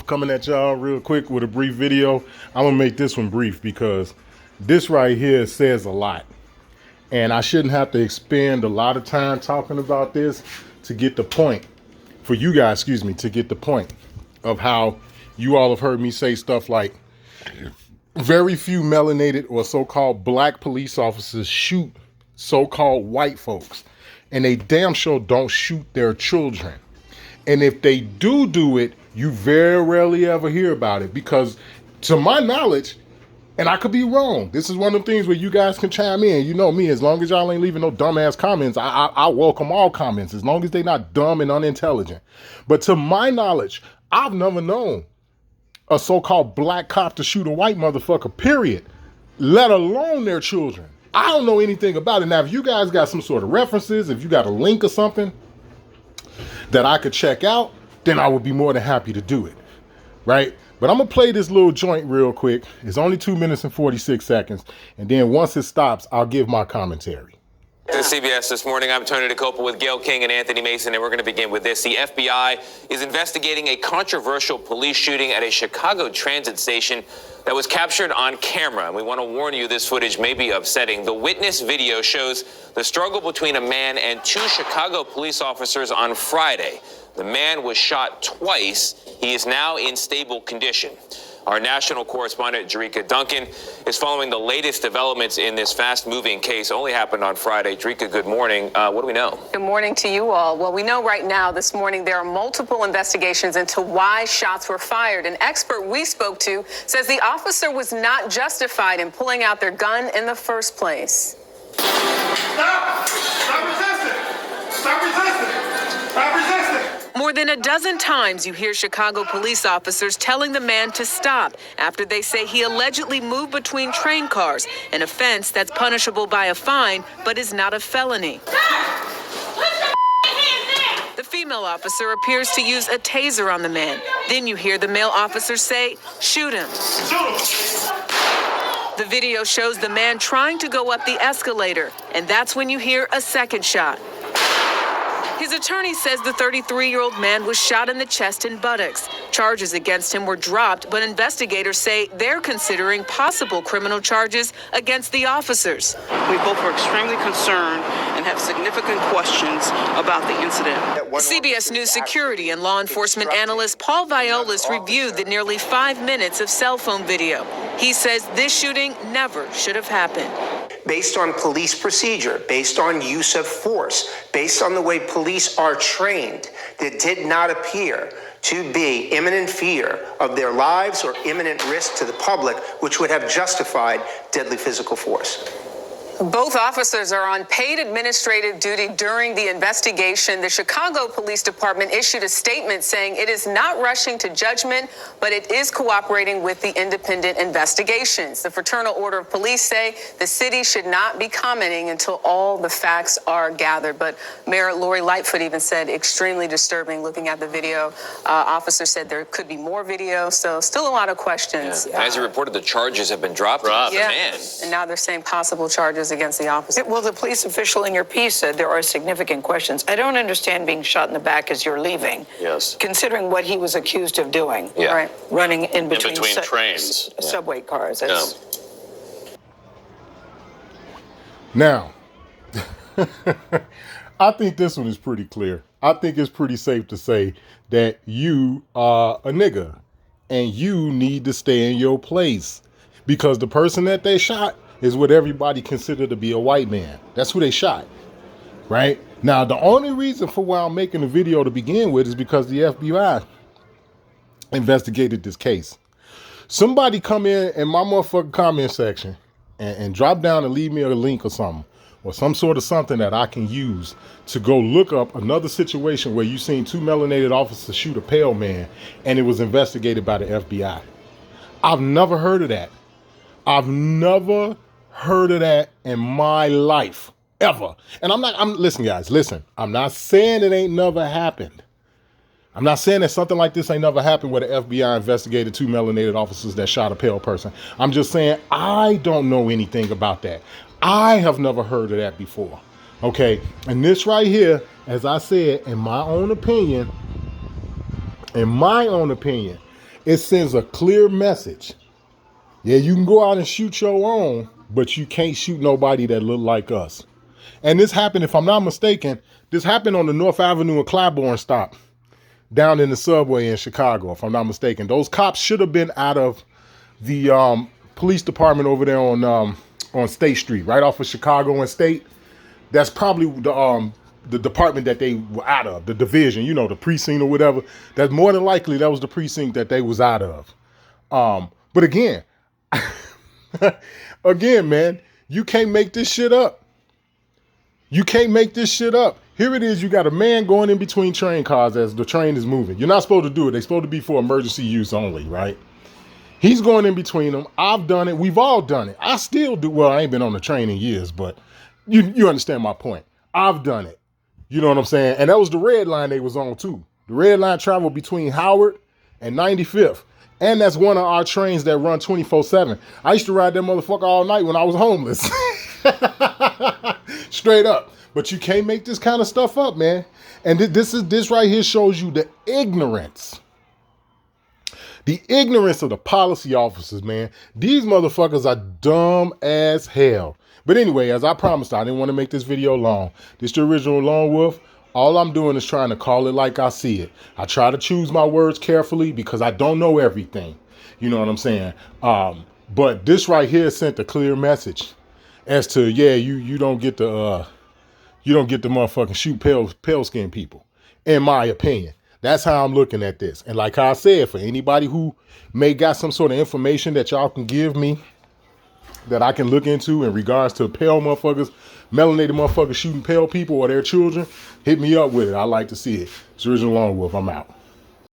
coming at y'all real quick with a brief video. I'm gonna make this one brief because this right here says a lot. And I shouldn't have to expend a lot of time talking about this to get the point, for you guys, excuse me, to get the point of how you all have heard me say stuff like, very few melanated or so-called black police officers shoot so-called white folks. And they damn sure don't shoot their children. And if they do it, you very rarely ever hear about it, because to my knowledge, and I could be wrong, this is one of the things where you guys can chime in. You know me, as long as y'all ain't leaving no dumbass comments, I welcome all comments, as long as they not dumb and unintelligent. But to my knowledge, I've never known a so-called black cop to shoot a white motherfucker, period, let alone their children. I don't know anything about it. Now, if you guys got some sort of references, if you got a link or something that I could check out, then I would be more than happy to do it, right? But I'm gonna play this little joint real quick. It's only 2 minutes and 46 seconds. And then once it stops, I'll give my commentary. This is CBS This Morning. I'm Tony DeCopa with Gayle King and Anthony Mason, and we're going to begin with this. The FBI is investigating a controversial police shooting at a Chicago transit station that was captured on camera. And we want to warn you, this footage may be upsetting. The witness video shows the struggle between a man and two Chicago police officers on Friday. The man was shot twice. He is now in stable condition. Our national correspondent, Jerika Duncan, is following the latest developments in this fast-moving case. Only happened on Friday. Jerika, good morning. What do we know? Good morning to you all. Well, we know right now, this morning, there are multiple investigations into why shots were fired. An expert we spoke to says the officer was not justified in pulling out their gun in the first place. Stop! Stop resisting! Stop resisting! Stop resisting! More than a dozen times you hear Chicago police officers telling the man to stop after they say he allegedly moved between train cars, an offense that's punishable by a fine but is not a felony. The female officer appears to use a taser on the man. Then you hear the male officer say, "Shoot him." The video shows the man trying to go up the escalator, and that's when you hear a second shot. His attorney says the 33-year-old man was shot in the chest and buttocks. Charges against him were dropped, but investigators say they're considering possible criminal charges against the officers. We both are extremely concerned and have significant questions about the incident. CBS News security and law enforcement analyst Paul Violas reviewed the nearly 5 minutes of cell phone video. He says this shooting never should have happened. Based on police procedure, based on use of force, based on the way police are trained, there did not appear to be imminent fear of their lives or imminent risk to the public, which would have justified deadly physical force. Both officers are on paid administrative duty during the investigation. The Chicago Police Department issued a statement saying it is not rushing to judgment, but it is cooperating with the independent investigations. The Fraternal Order of Police say the city should not be commenting until all the facts are gathered. But Mayor Lori Lightfoot even said extremely disturbing looking at the video. Officers said there could be more video, so still a lot of questions. Yeah. As you reported, the charges have been dropped. Yeah, Man. and now they're saying possible charges against the officer. Well, the police official in your piece said there are significant questions. I don't understand being shot in the back as you're leaving. Yes. Considering what he was accused of doing. Yeah. Right. Running in between trains. Subway cars. Now, I think this one is pretty clear. I think it's pretty safe to say that you are a nigga and you need to stay in your place, because the person that they shot is what everybody considered to be a white man. That's who they shot, right? Now, the only reason for why I'm making the video to begin with is because the FBI investigated this case. Somebody come in my motherfucking comment section and drop down and leave me a link or something, or some sort of something that I can use to go look up another situation where you seen two melanated officers shoot a pale man and it was investigated by the FBI. I've never heard of that. I've never heard of that in my life, ever. And listen, guys, listen. I'm not saying it ain't never happened. I'm not saying that something like this ain't never happened where the FBI investigated two melanated officers that shot a pale person. I'm just saying I don't know anything about that. I have never heard of that before. Okay, and this right here, as I said, in my own opinion, It sends a clear message. Yeah, you can go out and shoot your own, but you can't shoot nobody that look like us. And this happened, if I'm not mistaken, this happened on the North Avenue and Claiborne stop down in the subway in Chicago, if I'm not mistaken. Those cops should have been out of the police department over there on State Street, right off of Chicago and State. That's probably the department that they were out of, the division, you know, the precinct or whatever. That's more than likely that was the precinct that they was out of. But again, man, you can't make this shit up. You can't make this shit up. Here it is. You got a man going in between train cars as the train is moving. You're not supposed to do it. They're supposed to be for emergency use only, right? He's going in between them. I've done it. We've all done it. I still do. Well, I ain't been on the train in years, but you understand my point. I've done it. You know what I'm saying? And that was the red line they was on too. The red line traveled between Howard and 95th. And that's one of our trains that run 24/7. I used to ride that motherfucker all night when I was homeless. Straight up. But you can't make this kind of stuff up, man. And this right here shows you the ignorance. The ignorance of the policy officers, man. These motherfuckers are dumb as hell. But anyway, as I promised, I didn't want to make this video long. This is the original Lone Wolf. All I'm doing is trying to call it like I see it. I try to choose my words carefully because I don't know everything. You know what I'm saying? But this right here sent a clear message as to, yeah, you don't get to motherfucking shoot pale skinned people, in my opinion. That's how I'm looking at this. And like I said, for anybody who may got some sort of information that y'all can give me that I can look into in regards to pale motherfuckers, melanated motherfuckers shooting pale people or their children, hit me up with it. I like to see it. It's Original Lone Wolf. I'm out.